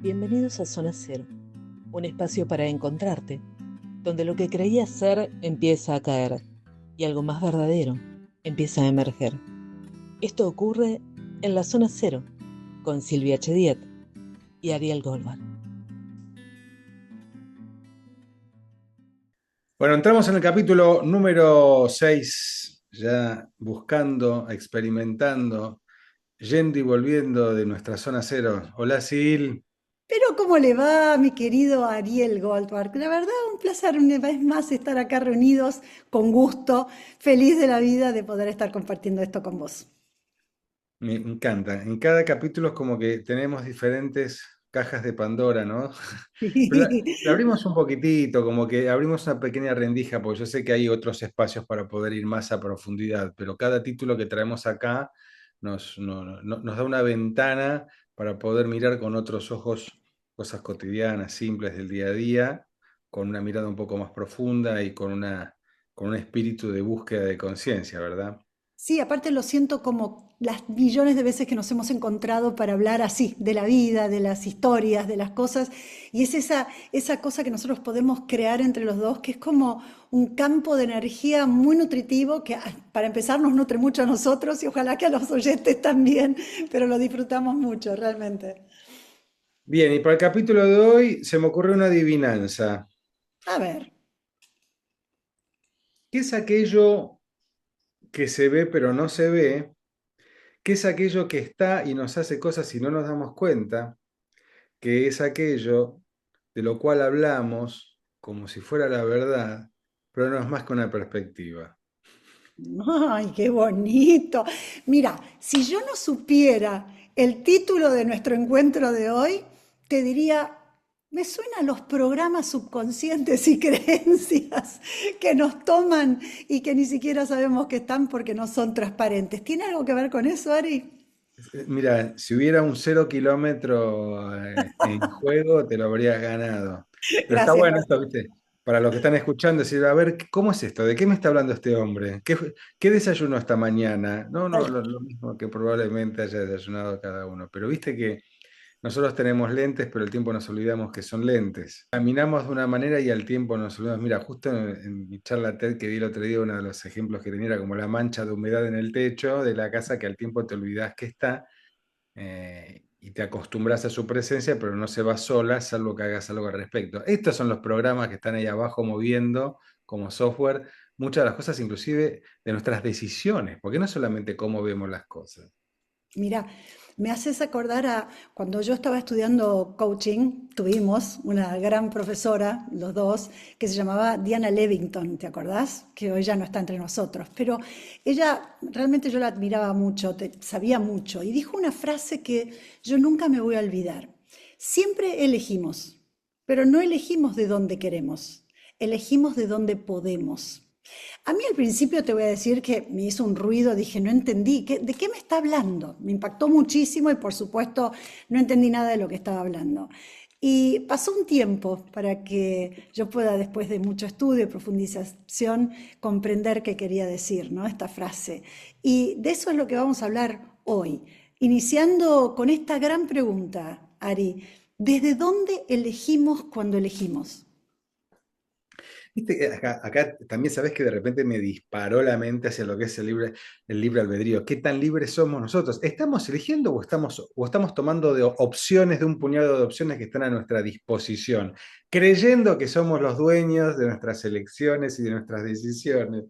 Bienvenidos a Zona Cero, un espacio para encontrarte, donde lo que creías ser empieza a caer y algo más verdadero empieza a emerger. Esto ocurre en la Zona Cero, con Silvia Chediet y Ariel Goldberg. Bueno, entramos en el capítulo número 6, ya buscando, experimentando, yendo y volviendo de nuestra zona cero. Hola, Sil. Pero ¿cómo le va, mi querido Ariel Goldberg? La verdad, un placer una vez más estar acá reunidos con gusto, feliz de la vida de poder estar compartiendo esto con vos. Me encanta. En cada capítulo es como que tenemos diferentes cajas de Pandora, ¿no? Pero la abrimos un poquitito, como que abrimos una pequeña rendija, porque yo sé que hay otros espacios para poder ir más a profundidad, pero cada título que traemos acá nos da una ventana para poder mirar con otros ojos cosas cotidianas, simples del día a día, con una mirada un poco más profunda y con un espíritu de búsqueda de conciencia, ¿verdad? Sí, aparte lo siento como las millones de veces que nos hemos encontrado para hablar así, de la vida, de las historias, de las cosas, y es esa cosa que nosotros podemos crear entre los dos, que es como un campo de energía muy nutritivo, que para empezar nos nutre mucho a nosotros y ojalá que a los oyentes también, pero lo disfrutamos mucho, realmente. Bien, y para el capítulo de hoy se me ocurrió una adivinanza. A ver. ¿Qué es aquello que se ve pero no se ve? ¿Qué es aquello que está y nos hace cosas y no nos damos cuenta? ¿Qué es aquello de lo cual hablamos como si fuera la verdad, pero no es más que una perspectiva? Ay, qué bonito. Mira, si yo no supiera el título de nuestro encuentro de hoy, te diría, me suenan los programas subconscientes y creencias que nos toman y que ni siquiera sabemos que están porque no son transparentes. ¿Tiene algo que ver con eso, Ari? Mira, si hubiera un 0 kilómetro en juego, te lo habrías ganado. Pero está Gracias, bueno esto, gracias. ¿viste? Para los que están escuchando, decir, a ver, ¿cómo es esto? ¿De qué me está hablando este hombre? ¿Qué desayunó esta mañana? No, no, lo mismo que probablemente haya desayunado cada uno. Pero viste que nosotros tenemos lentes, pero el tiempo nos olvidamos que son lentes. Caminamos de una manera y al tiempo nos olvidamos. Mira, justo en mi charla TED que di el otro día, uno de los ejemplos que tenía era como la mancha de humedad en el techo de la casa que al tiempo te olvidas que está y te acostumbras a su presencia, pero no se va sola, salvo que hagas algo al respecto. Estos son los programas que están ahí abajo moviendo como software muchas de las cosas, inclusive de nuestras decisiones, porque no solamente cómo vemos las cosas. Mira, me haces acordar a cuando yo estaba estudiando coaching, tuvimos una gran profesora, los dos, que se llamaba Diana Levington, ¿te acordás? Que hoy ya no está entre nosotros, pero ella realmente yo la admiraba mucho, sabía mucho, y dijo una frase que yo nunca me voy a olvidar. Siempre elegimos, pero no elegimos de dónde queremos, elegimos de dónde podemos. A mí al principio te voy a decir que me hizo un ruido, dije, no entendí, ¿de qué me está hablando? Me impactó muchísimo y por supuesto no entendí nada de lo que estaba hablando. Y pasó un tiempo para que yo pueda, después de mucho estudio y profundización, comprender qué quería decir, ¿no? Esta frase. Y de eso es lo que vamos a hablar hoy, iniciando con esta gran pregunta, Ari, ¿desde dónde elegimos cuando elegimos? Viste que acá también sabés que de repente me disparó la mente hacia lo que es el libre albedrío. ¿Qué tan libres somos nosotros? ¿Estamos eligiendo o estamos tomando de opciones, de un puñado de opciones que están a nuestra disposición, creyendo que somos los dueños de nuestras elecciones y de nuestras decisiones?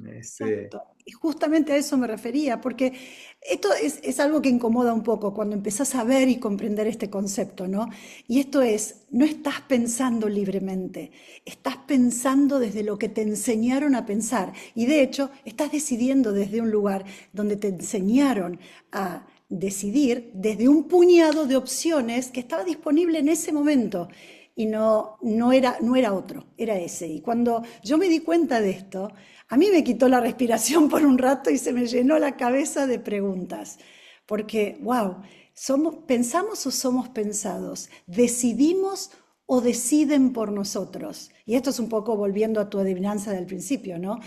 Este, Exacto. Y justamente a eso me refería, porque esto es algo que incomoda un poco cuando empezás a ver y comprender este concepto, ¿no? Y esto es, no estás pensando libremente, estás pensando desde lo que te enseñaron a pensar. Y de hecho, estás decidiendo desde un lugar donde te enseñaron a decidir desde un puñado de opciones que estaba disponible en ese momento y no era otro, era ese. Y cuando yo me di cuenta de esto, a mí me quitó la respiración por un rato y se me llenó la cabeza de preguntas. Porque, wow, ¿pensamos o somos pensados? ¿Decidimos o deciden por nosotros? Y esto es un poco volviendo a tu adivinanza del principio, ¿no?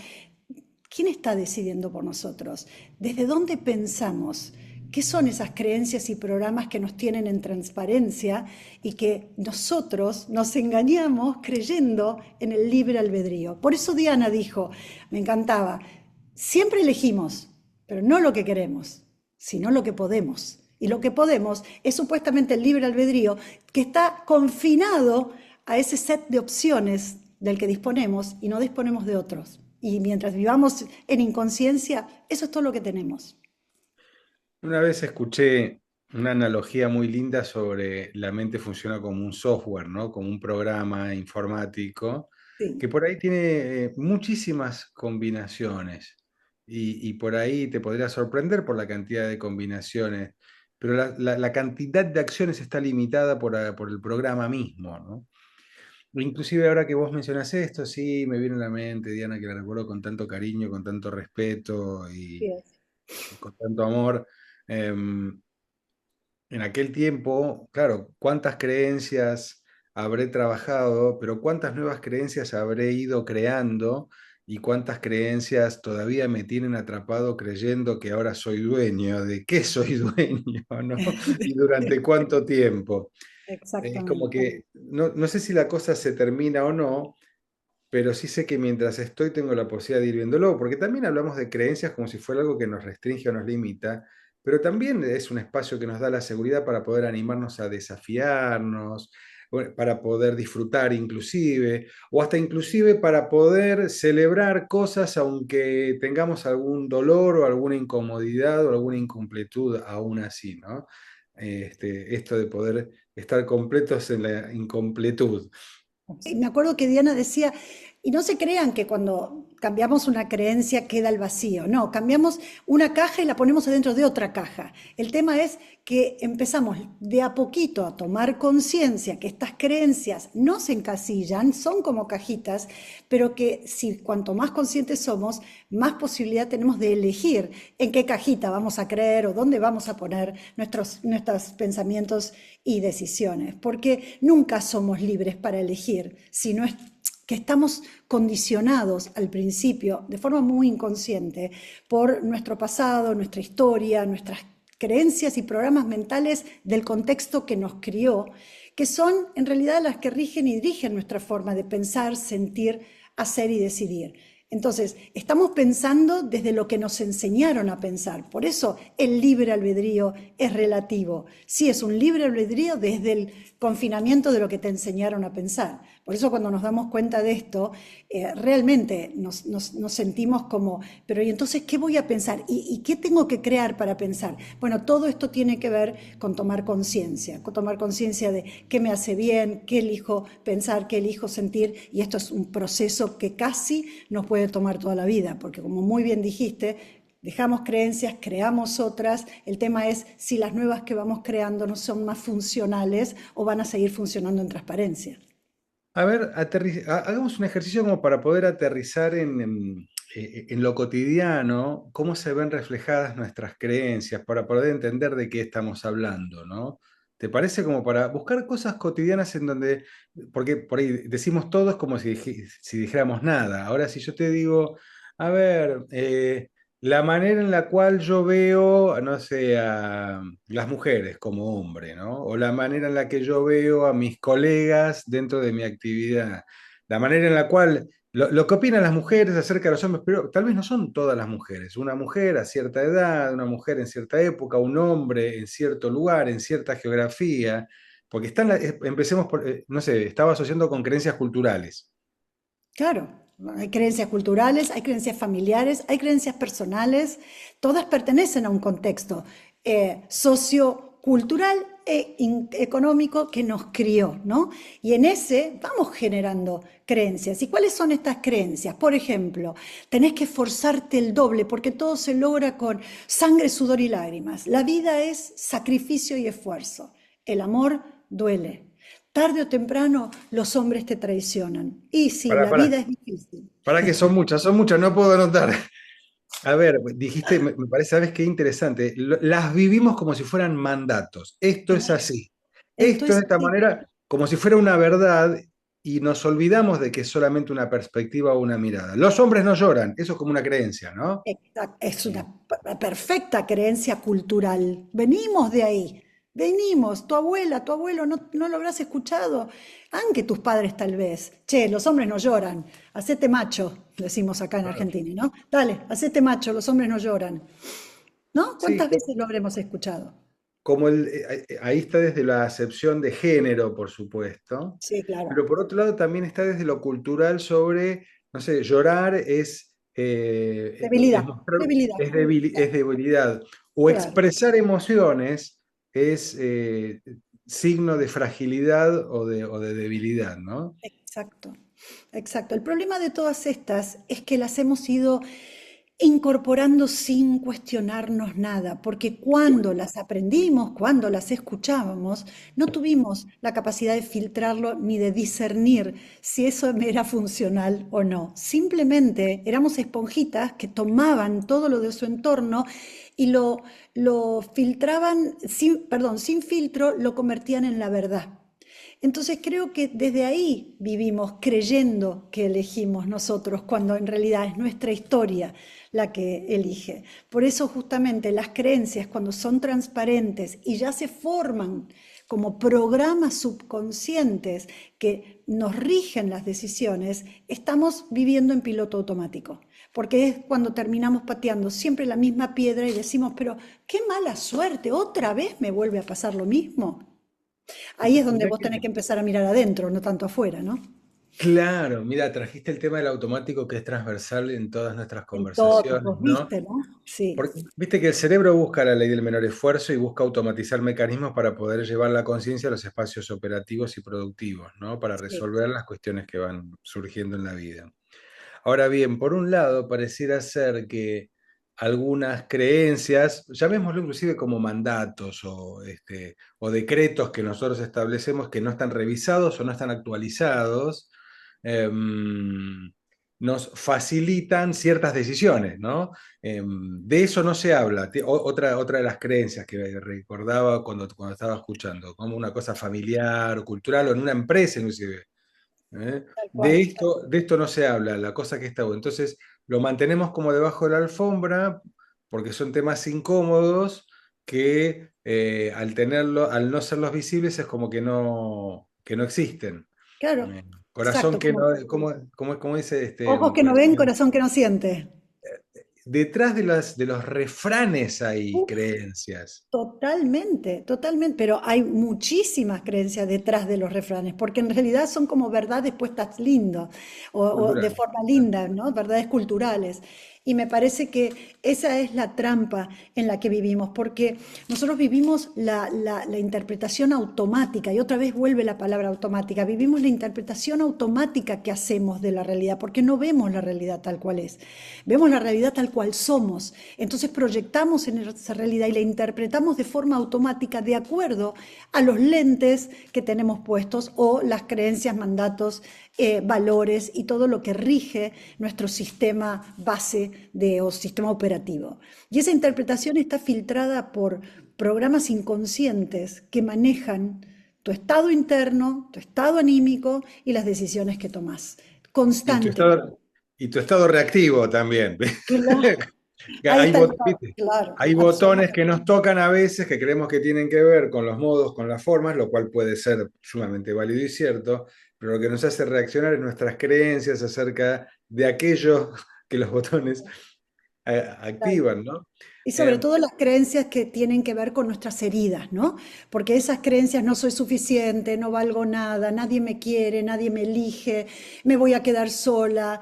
¿Quién está decidiendo por nosotros? ¿Desde dónde pensamos ¿Qué son esas creencias y programas que nos tienen en transparencia y que nosotros nos engañamos creyendo en el libre albedrío? Por eso Diana dijo, me encantaba, siempre elegimos, pero no lo que queremos, sino lo que podemos. Y lo que podemos es supuestamente el libre albedrío que está confinado a ese set de opciones del que disponemos y no disponemos de otros. Y mientras vivamos en inconsciencia, eso es todo lo que tenemos. Una vez escuché una analogía muy linda sobre la mente funciona como un software, ¿no? Como un programa informático, que Sí. por ahí tiene muchísimas combinaciones y por ahí te podría sorprender por la cantidad de combinaciones, pero la cantidad de acciones está limitada por el programa mismo, ¿no? Inclusive ahora que vos mencionás esto, sí, me viene a la mente, Diana, que la recuerdo con tanto cariño, con tanto respeto Así es. y con tanto amor. Em, en aquel tiempo, claro, cuántas creencias habré trabajado, pero cuántas nuevas creencias habré ido creando y cuántas creencias todavía me tienen atrapado creyendo que ahora soy dueño, de qué soy dueño, ¿no? Y durante cuánto tiempo. Es como Exactamente. que no sé si la cosa se termina o no, pero sí sé que mientras estoy tengo la posibilidad de ir viéndolo, porque también hablamos de creencias como si fuera algo que nos restringe o nos limita, pero también es un espacio que nos da la seguridad para poder animarnos a desafiarnos, bueno, para poder disfrutar inclusive, o hasta inclusive para poder celebrar cosas aunque tengamos algún dolor o alguna incomodidad o alguna incompletud aún así, ¿no? Esto de poder estar completos en la incompletud. Y me acuerdo que Diana decía, y no se crean que cuando cambiamos una creencia queda el vacío, no, cambiamos una caja y la ponemos adentro de otra caja. El tema es que empezamos de a poquito a tomar conciencia que estas creencias no se encasillan, son como cajitas, pero que si cuanto más conscientes somos, más posibilidad tenemos de elegir en qué cajita vamos a creer o dónde vamos a poner nuestros pensamientos y decisiones, porque nunca somos libres para elegir, sino es que estamos condicionados al principio de forma muy inconsciente por nuestro pasado, nuestra historia, nuestras creencias y programas mentales del contexto que nos crió, que son en realidad las que rigen y dirigen nuestra forma de pensar, sentir, hacer y decidir. Entonces, estamos pensando desde lo que nos enseñaron a pensar. Por eso el libre albedrío es relativo. Sí, es un libre albedrío desde el confinamiento de lo que te enseñaron a pensar. Por eso cuando nos damos cuenta de esto, realmente nos sentimos como, pero ¿y entonces qué voy a pensar? ¿Y qué tengo que crear para pensar? Bueno, todo esto tiene que ver con tomar conciencia de qué me hace bien, qué elijo pensar, qué elijo sentir, y esto es un proceso que casi nos puede tomar toda la vida, porque como muy bien dijiste, dejamos creencias, creamos otras. El tema es si las nuevas que vamos creando no son más funcionales o van a seguir funcionando en transparencia. A ver, hagamos un ejercicio como para poder aterrizar en lo cotidiano, cómo se ven reflejadas nuestras creencias, para poder entender de qué estamos hablando, ¿no? ¿Te parece como para buscar cosas cotidianas en donde, porque por ahí decimos todos como si dijéramos nada? Ahora, si yo te digo, a ver, la manera en la cual yo veo, no sé, a las mujeres como hombre, ¿no? O la manera en la que yo veo a mis colegas dentro de mi actividad. La manera en la cual, lo que opinan las mujeres acerca de los hombres, pero tal vez no son todas las mujeres. Una mujer a cierta edad, una mujer en cierta época, un hombre en cierto lugar, en cierta geografía. Porque empecemos por, no sé, estaba asociando con creencias culturales. Claro, hay creencias culturales, hay creencias familiares, hay creencias personales, todas pertenecen a un contexto sociocultural e económico que nos crió, ¿no? Y en ese vamos generando creencias. ¿Y cuáles son estas creencias? Por ejemplo, tenés que esforzarte el doble porque todo se logra con sangre, sudor y lágrimas. La vida es sacrificio y esfuerzo. El amor duele. Tarde o temprano los hombres te traicionan. Y sí, Para, la para, vida es difícil. para que son muchas, no puedo anotar. A ver, dijiste, me parece, ¿sabes qué interesante? Las vivimos como si fueran mandatos. Esto es así. Esto Esto es es de esta así. manera, como si fuera una verdad. y nos olvidamos de que es solamente una perspectiva o una mirada. Los hombres no lloran, eso es como una creencia, ¿no? Exacto, es una perfecta creencia cultural. Venimos de ahí, venimos. Tu abuela, tu abuelo, no lo habrás escuchado. Aunque tus padres tal vez. Che, los hombres no lloran. Hacete macho, decimos acá en Claro. Argentina, ¿no? Dale, hacete macho, los hombres no lloran. ¿No? Sí, ¿Cuántas veces lo habremos escuchado? como ahí está desde la acepción de género, por supuesto, Sí, claro. pero por otro lado también está desde lo cultural sobre, no sé, llorar es Debilidad, mostrar, debilidad. es debilidad, o Claro. expresar emociones es signo de fragilidad o de debilidad, ¿no? Exacto, exacto. El problema de todas estas es que las hemos ido incorporando sin cuestionarnos nada, porque cuando las aprendimos, cuando las escuchábamos, no tuvimos la capacidad de filtrarlo ni de discernir si eso me era funcional o no. Simplemente éramos esponjitas que tomaban todo lo de su entorno y lo filtraban, perdón, sin filtro, lo convertían en la verdad. Entonces creo que desde ahí vivimos creyendo que elegimos nosotros, cuando en realidad es nuestra historia la que elige. Por eso justamente las creencias, cuando son transparentes y ya se forman como programas subconscientes que nos rigen las decisiones, estamos viviendo en piloto automático. Porque es cuando terminamos pateando siempre la misma piedra y decimos, pero qué mala suerte, otra vez me vuelve a pasar lo mismo. Ahí es donde Mirá vos que- tenés que empezar a mirar adentro, no tanto afuera, ¿no? Claro, mira, trajiste el tema del automático que es transversal en todas nuestras En todos, conversaciones, vos ¿no? viste, ¿no? Sí, Porque viste que el cerebro busca la ley del menor esfuerzo y busca automatizar mecanismos para poder llevar la conciencia a los espacios operativos y productivos, ¿no? Para sí, resolver las cuestiones que van surgiendo en la vida. Ahora bien, por un lado, pareciera ser que algunas creencias, llamémoslo inclusive como mandatos o decretos que nosotros establecemos que no están revisados o no están actualizados, nos facilitan ciertas decisiones, ¿no? De eso no se habla. Otra de las creencias que recordaba cuando estaba escuchando, como una cosa familiar o cultural o en una empresa inclusive. ¿Eh? tal cual. De esto no se habla, la cosa que está buena. Entonces, lo mantenemos como debajo de la alfombra porque son temas incómodos que al no serlos visibles es como que no existen. Claro, Corazón exacto, que como no, como dice ojos que no por ven, ejemplo, corazón que no siente. detrás de los refranes hay creencias. Totalmente, totalmente, pero hay muchísimas creencias detrás de los refranes, porque en realidad son como verdades puestas lindo, o de Culturales. forma linda, ¿no? Verdades culturales. Y me parece que esa es la trampa en la que vivimos, porque nosotros vivimos la interpretación automática, y otra vez vuelve la palabra automática, vivimos la interpretación automática que hacemos de la realidad, porque no vemos la realidad tal cual es, vemos la realidad tal cual somos. Entonces proyectamos en esa realidad y la interpretamos de forma automática de acuerdo a los lentes que tenemos puestos o las creencias, mandatos, valores y todo lo que rige nuestro sistema base o sistema operativo. Y esa interpretación está filtrada por programas inconscientes que manejan tu estado interno, tu estado anímico y las decisiones que tomas Y tu constantemente. estado, y tu estado reactivo también. Claro, ahí Hay, está el ¿viste? claro, Hay botones absolutamente. que nos tocan a veces que creemos que tienen que ver con los modos, con las formas, lo cual puede ser sumamente válido y cierto, pero lo que nos hace reaccionar es nuestras creencias acerca de aquello que los botones activan, ¿no? Y sobre Eh, todo las creencias que tienen que ver con nuestras heridas, ¿no? Porque esas creencias, no soy suficiente, no valgo nada, nadie me quiere, nadie me elige, me voy a quedar sola.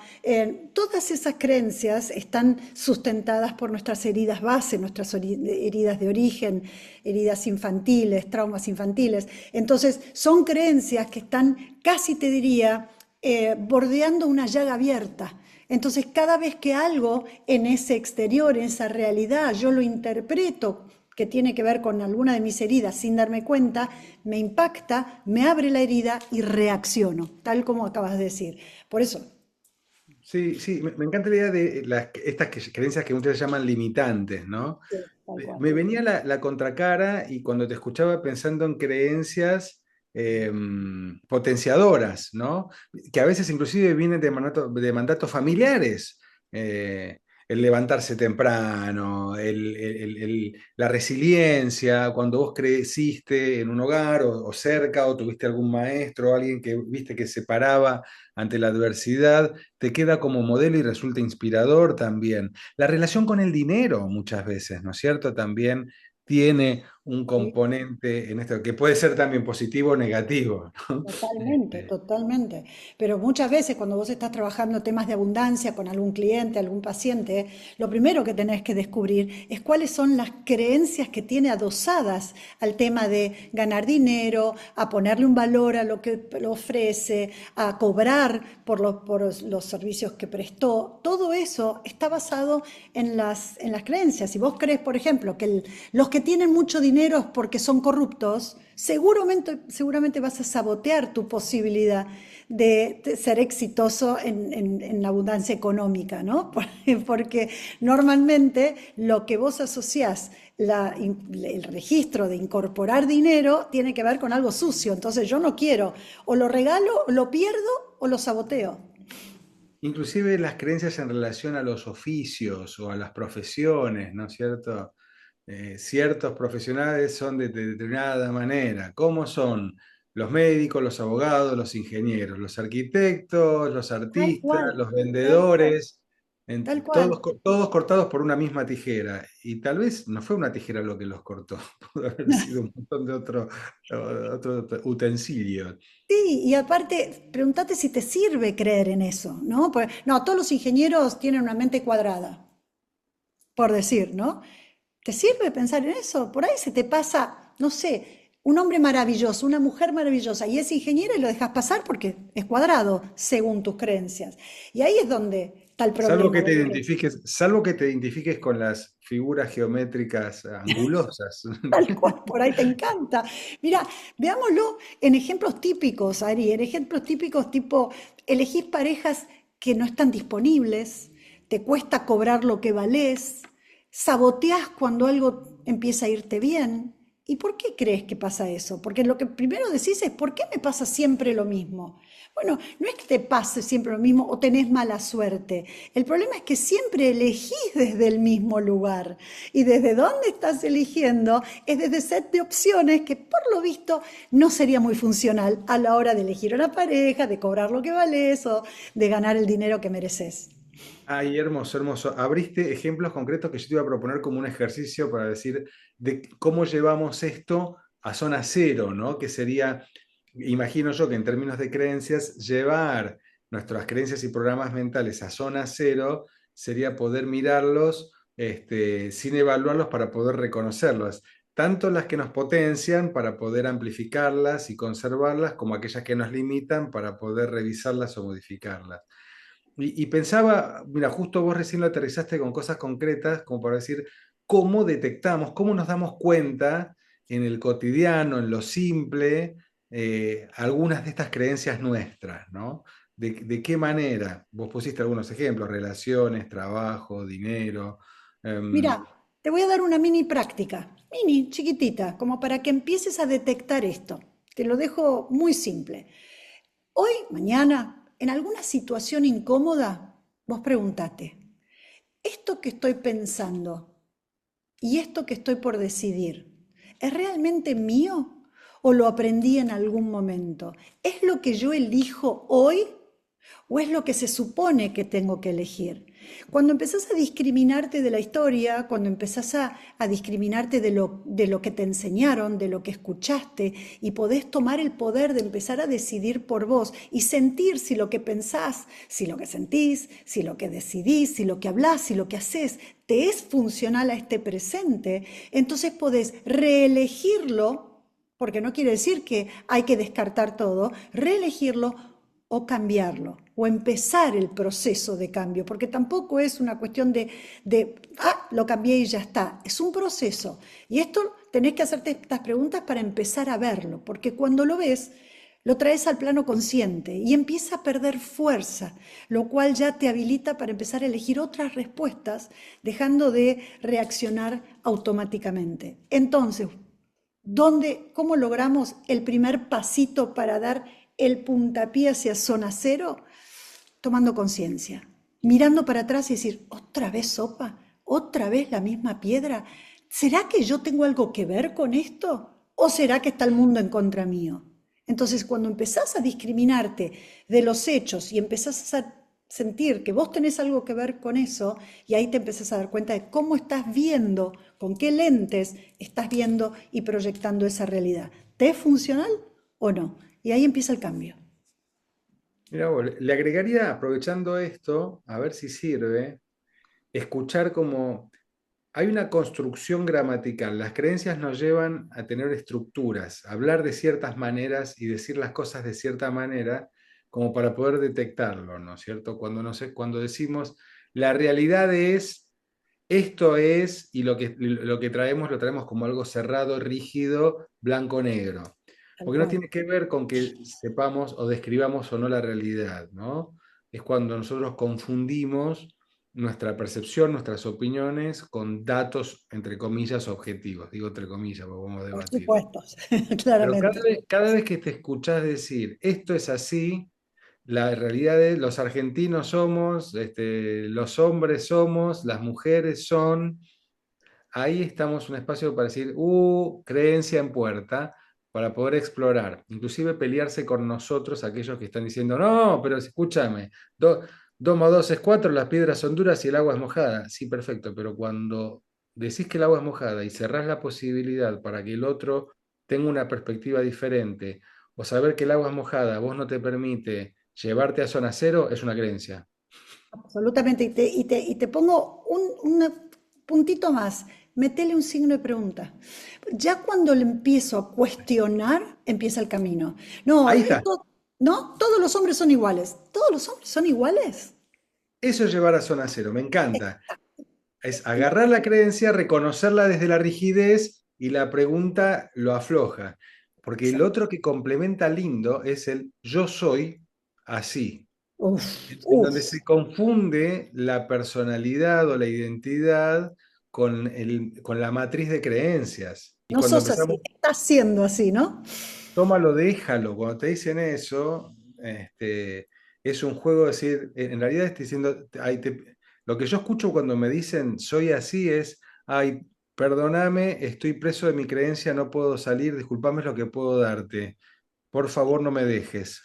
Todas esas creencias están sustentadas por nuestras heridas base, nuestras heridas de origen, heridas infantiles, traumas infantiles. Entonces, son creencias que están, casi te diría, bordeando una llaga abierta. Entonces, cada vez que algo en ese exterior, en esa realidad, yo lo interpreto que tiene que ver con alguna de mis heridas sin darme cuenta, me impacta, me abre la herida y reacciono, tal como acabas de decir. Por eso, sí, sí, me encanta la idea de estas creencias que ustedes llaman limitantes, ¿no? sí, tal cual. Me venía la contracara y cuando te escuchaba pensando en creencias potenciadoras, ¿no? Que a veces inclusive vienen de mandatos familiares. El levantarse temprano, la resiliencia, cuando vos creciste en un hogar o cerca, o tuviste algún maestro o alguien que viste que se paraba ante la adversidad, te queda como modelo y resulta inspirador también. La relación con el dinero muchas veces, ¿no es cierto? También tiene un Sí. componente en esto, que puede ser también positivo o negativo, ¿no? Totalmente, Este, totalmente. Pero muchas veces cuando vos estás trabajando temas de abundancia con algún cliente, algún paciente, lo primero que tenés que descubrir es cuáles son las creencias que tiene adosadas al tema de ganar dinero, a ponerle un valor a lo que lo ofrece, a cobrar por los servicios que prestó. Todo eso está basado en las creencias. Si vos crees, por ejemplo, que los que tienen mucho dinero es porque son corruptos, seguramente vas a sabotear tu posibilidad de ser exitoso en la abundancia económica, ¿no? Porque normalmente lo que vos asociás, el registro de incorporar dinero tiene que ver con algo sucio. Entonces yo no quiero, o lo regalo, o lo pierdo, o lo saboteo. inclusive las creencias en relación a los oficios o a las profesiones, ¿no es cierto? Ciertos profesionales son de determinada manera. ¿Cómo son los médicos, los abogados, los ingenieros, los arquitectos, los Tal artistas, cual, los tal cual, vendedores? tal cual. Todos cortados por una misma tijera. Y tal vez no fue una tijera lo que los cortó, pudo haber sido un montón de otro utensilio. Sí, y aparte, pregúntate si te sirve creer en eso, ¿no? Pues, no, todos los ingenieros tienen una mente cuadrada, por decir, ¿no? ¿Te sirve pensar en eso? Por ahí se te pasa, no sé, un hombre maravilloso, una mujer maravillosa, y es ingeniero y lo dejas pasar porque es cuadrado, según tus creencias. Y ahí es donde está el problema. Salvo que te identifiques con las figuras geométricas angulosas. Tal cual, por ahí te encanta. Mira, veámoslo en ejemplos típicos, Ari, en ejemplos típicos tipo, elegís parejas que no están disponibles, te cuesta cobrar lo que valés, saboteás cuando algo empieza a irte bien. ¿Y por qué crees que pasa eso? Porque lo que primero decís es, ¿por qué me pasa siempre lo mismo? Bueno, no es que te pase siempre lo mismo o tenés mala suerte. El problema es que siempre elegís desde el mismo lugar. Y desde dónde estás eligiendo es desde set de opciones que por lo visto no sería muy funcional a la hora de elegir una pareja, de cobrar lo que vales o de ganar el dinero que mereces. Ay, hermoso, hermoso. Abriste ejemplos concretos que yo te iba a proponer como un ejercicio para decir de cómo llevamos esto a zona cero, ¿no? Que sería, imagino yo que en términos de creencias, llevar nuestras creencias y programas mentales a zona cero sería poder mirarlos sin evaluarlos para poder reconocerlos. Tanto las que nos potencian para poder amplificarlas y conservarlas, como aquellas que nos limitan para poder revisarlas o modificarlas. Y pensaba, mira, justo vos recién lo aterrizaste con cosas concretas, como para decir, cómo detectamos, cómo nos damos cuenta en el cotidiano, en lo simple, algunas de estas creencias nuestras, ¿no? De qué manera? Vos pusiste algunos ejemplos, relaciones, trabajo, dinero. em, Mira, te voy a dar una mini práctica, mini, chiquitita, como para que empieces a detectar esto. Te lo dejo muy simple. Hoy, mañana, en alguna situación incómoda, vos preguntate, ¿esto que estoy pensando y esto que estoy por decidir, es realmente mío o lo aprendí en algún momento? ¿Es lo que yo elijo hoy o es lo que se supone que tengo que elegir? Cuando empezás a discriminarte de la historia, cuando empezás a discriminarte de lo que te enseñaron, de lo que escuchaste, y podés tomar el poder de empezar a decidir por vos y sentir si lo que pensás, si lo que sentís, si lo que decidís, si lo que hablás, si lo que haces, te es funcional a este presente, entonces podés reelegirlo, porque no quiere decir que hay que descartar todo, reelegirlo o cambiarlo, o empezar el proceso de cambio, porque tampoco es una cuestión lo cambié y ya está, es un proceso. Y esto tenés que hacerte estas preguntas para empezar a verlo, porque cuando lo ves, lo traes al plano consciente y empieza a perder fuerza, lo cual ya te habilita para empezar a elegir otras respuestas, dejando de reaccionar automáticamente. Entonces, ¿Cómo logramos el primer pasito para dar el puntapié hacia zona cero? Tomando conciencia, mirando para atrás y decir, otra vez sopa, otra vez la misma piedra. ¿Será que yo tengo algo que ver con esto? ¿O será que está el mundo en contra mío? Entonces, cuando empezás a discriminarte de los hechos y empezás a sentir que vos tenés algo que ver con eso, y ahí te empezás a dar cuenta de cómo estás viendo, con qué lentes estás viendo y proyectando esa realidad. ¿Te es funcional o no? Y ahí empieza el cambio. Mira, vos, le agregaría, aprovechando esto, a ver si sirve, escuchar como hay una construcción gramatical. Las creencias nos llevan a tener estructuras, a hablar de ciertas maneras y decir las cosas de cierta manera, como para poder detectarlo, ¿no es cierto? Cuando decimos la realidad es, esto es, y lo que traemos lo traemos como algo cerrado, rígido, blanco-negro. Tal Porque no cual. tiene que ver con que sepamos o describamos o no la realidad, ¿no? Es cuando nosotros confundimos nuestra percepción, nuestras opiniones con datos, entre comillas, objetivos. Digo entre comillas, porque vamos a Por debatir. supuesto, Pero claramente. cada vez que te escuchás decir, esto es así, la realidad es, los argentinos somos, los hombres somos, las mujeres son, ahí estamos en un espacio para decir, creencia en puerta, para poder explorar, inclusive pelearse con nosotros, aquellos que están diciendo, no, pero escúchame, 2 más 2 es 4, las piedras son duras y el agua es mojada. Sí, perfecto, pero cuando decís que el agua es mojada y cerrás la posibilidad para que el otro tenga una perspectiva diferente, o saber que el agua es mojada, vos no te permite llevarte a zona cero, es una creencia. Absolutamente. Y te pongo un puntito más. Metele un signo de pregunta. Ya cuando le empiezo a cuestionar, empieza el camino. No, Ahí está. no, todos los hombres son iguales. ¿Todos los hombres son iguales? Eso es llevar a zona cero, me encanta. Es agarrar la creencia, reconocerla desde la rigidez y la pregunta lo afloja. Porque el Exacto. otro que complementa lindo es el yo soy así, Uf, en uf. donde se confunde la personalidad o la identidad con la matriz de creencias. Y No cuando sos así, empezamos, estás siendo así, ¿no? tómalo, déjalo, cuando te dicen eso, es un juego de decir, en realidad estoy diciendo, lo que yo escucho cuando me dicen soy así es, ay, perdóname, estoy preso de mi creencia, no puedo salir, discúlpame es lo que puedo darte, por favor no me dejes.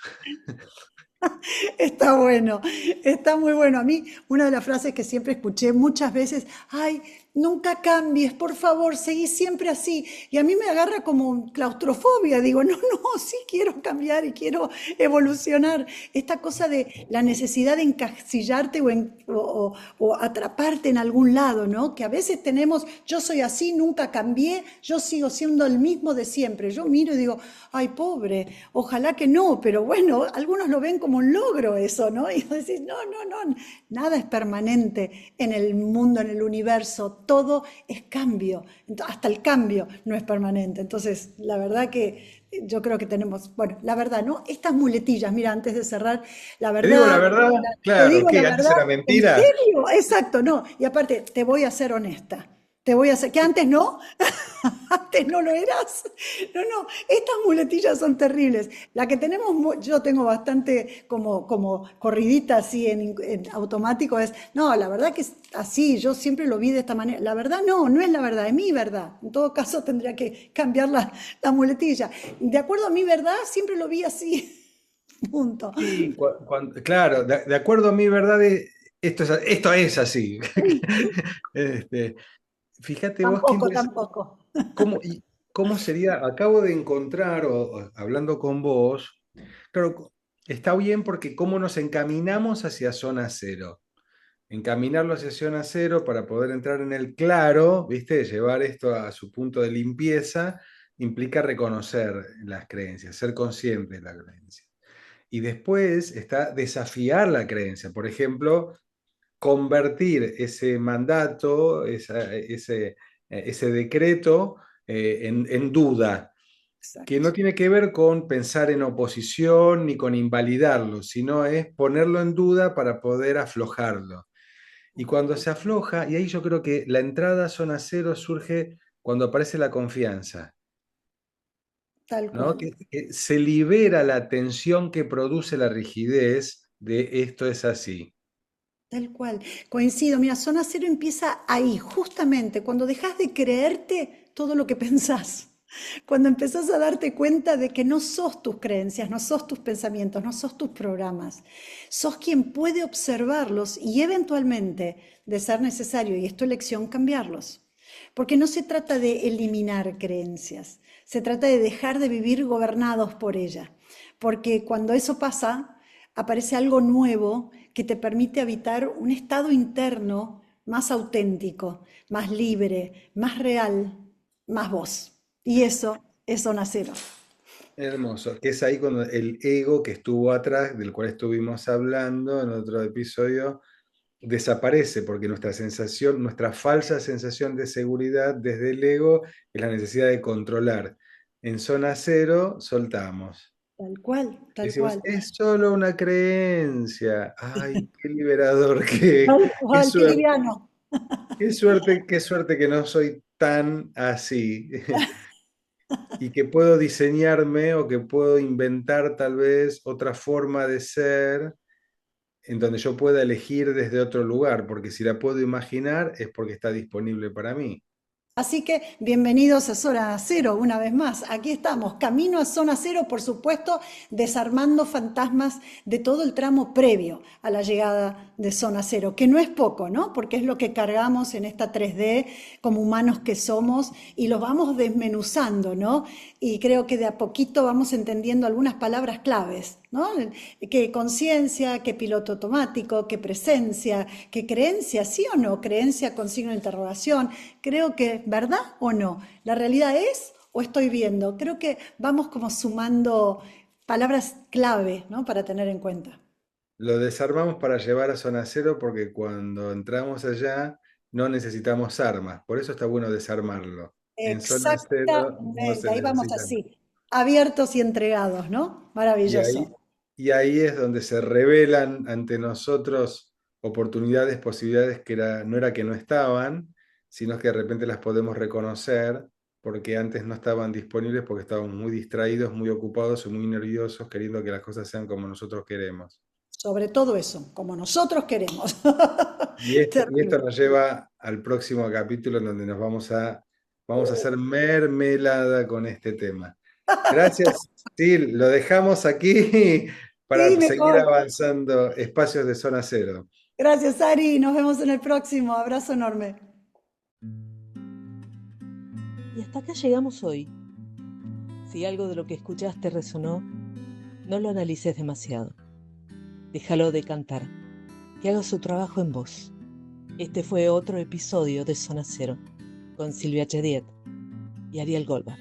Está bueno, está muy bueno. A mí, una de las frases que siempre escuché muchas veces, ay, nunca cambies, por favor, seguí siempre así. Y a mí me agarra como claustrofobia. Digo, no, no, sí quiero cambiar y quiero evolucionar. Esta cosa de la necesidad de encasillarte o atraparte en algún lado, ¿no? Que a veces tenemos, yo soy así, nunca cambié, yo sigo siendo el mismo de siempre. Yo miro y digo, ay, pobre, ojalá que no, pero bueno, algunos lo ven como un logro eso, ¿no? Y vos decís, no, no, no, nada es permanente en el mundo, en el universo, todo es cambio, hasta el cambio no es permanente. Entonces, la verdad que yo creo que tenemos, bueno, la verdad, ¿no? Estas muletillas, mira, antes de cerrar, la ¿Te digo la verdad, verdad? te Claro, digo la ¿qué? ¿Antes verdad, era ¿en mentira? serio? Exacto, no. Y aparte, te voy a ser honesta. Te voy a hacer, que antes no, antes no lo eras. No, no, estas muletillas son terribles. La que tenemos, yo tengo bastante como corridita así en automático es, no, la verdad que es así, yo siempre lo vi de esta manera. La verdad no, no es la verdad, es mi verdad. En todo caso tendría que cambiar la muletilla. De acuerdo a mi verdad, siempre lo vi así. Punto. Sí, claro, de acuerdo a mi verdad, esto es así. Este, Fíjate vos qué Tampoco, interesante. tampoco. ¿Cómo sería? Acabo de encontrar, hablando con vos, claro, está bien porque cómo nos encaminamos hacia zona cero. Encaminarlo hacia zona cero para poder entrar en el claro, ¿viste? Llevar esto a su punto de limpieza, implica reconocer las creencias, ser consciente de la creencia. Y después está desafiar la creencia. Por ejemplo, convertir ese mandato, ese decreto en duda, que Exacto. no tiene que ver con pensar en oposición ni con invalidarlo, sino es ponerlo en duda para poder aflojarlo. Y cuando se afloja, y ahí yo creo que la entrada a zona cero surge cuando aparece la confianza. Tal ¿no? cual. Que se libera la tensión que produce la rigidez de esto es así. Tal cual. Coincido. Mira, zona cero empieza ahí, justamente, cuando dejas de creerte todo lo que pensás. Cuando empezás a darte cuenta de que no sos tus creencias, no sos tus pensamientos, no sos tus programas. Sos quien puede observarlos y eventualmente, de ser necesario, y es tu elección, cambiarlos. Porque no se trata de eliminar creencias, se trata de dejar de vivir gobernados por ella. Porque cuando eso pasa, aparece algo nuevo que te permite habitar un estado interno más auténtico, más libre, más real, más vos. Y eso es zona cero. Hermoso, que es ahí cuando el ego que estuvo atrás, del cual estuvimos hablando en otro episodio, desaparece, porque nuestra sensación, nuestra falsa sensación de seguridad desde el ego es la necesidad de controlar. En zona cero soltamos. Tal cual, tal Decimos, cual. es solo una creencia. Ay, qué liberador, Tal qué cual, qué suerte, liviano. qué suerte que no soy tan así. Y que puedo diseñarme o que puedo inventar tal vez otra forma de ser en donde yo pueda elegir desde otro lugar, porque si la puedo imaginar es porque está disponible para mí. Así que bienvenidos a Zona Cero una vez más. Aquí estamos, camino a Zona Cero, por supuesto, desarmando fantasmas de todo el tramo previo a la llegada de Zona Cero, que no es poco, ¿no? Porque es lo que cargamos en esta 3D como humanos que somos y los vamos desmenuzando, ¿no? Y creo que de a poquito vamos entendiendo algunas palabras claves, ¿no? Que conciencia, que piloto automático, que presencia, que creencia, sí o no, creencia con signo de interrogación. Creo que, ¿verdad o no? ¿La realidad es o estoy viendo? Creo que vamos como sumando palabras clave, ¿no? Para tener en cuenta. Lo desarmamos para llevar a zona cero porque cuando entramos allá no necesitamos armas, por eso está bueno desarmarlo. En zona cero no Exactamente, se ahí vamos necesitan. así, abiertos y entregados, ¿no? Y Maravilloso. ahí, y ahí es donde se revelan ante nosotros oportunidades, posibilidades que no era que no estaban, sino que de repente las podemos reconocer porque antes no estaban disponibles porque estábamos muy distraídos, muy ocupados y muy nerviosos queriendo que las cosas sean como nosotros queremos. Sobre todo eso, como nosotros queremos. Y esto Terrible. nos lleva al próximo capítulo en donde vamos a hacer mermelada con este tema. Gracias, Sil. Lo dejamos aquí Sí, para seguir mejor. avanzando espacios de zona cero. Gracias, Ari. Nos vemos en el próximo. Abrazo enorme. Y hasta acá llegamos hoy. Si algo de lo que escuchaste resonó, no lo analices demasiado. Déjalo decantar, que haga su trabajo en vos. Este fue otro episodio de Zona Cero, con Silvia Chediet y Ariel Goldberg.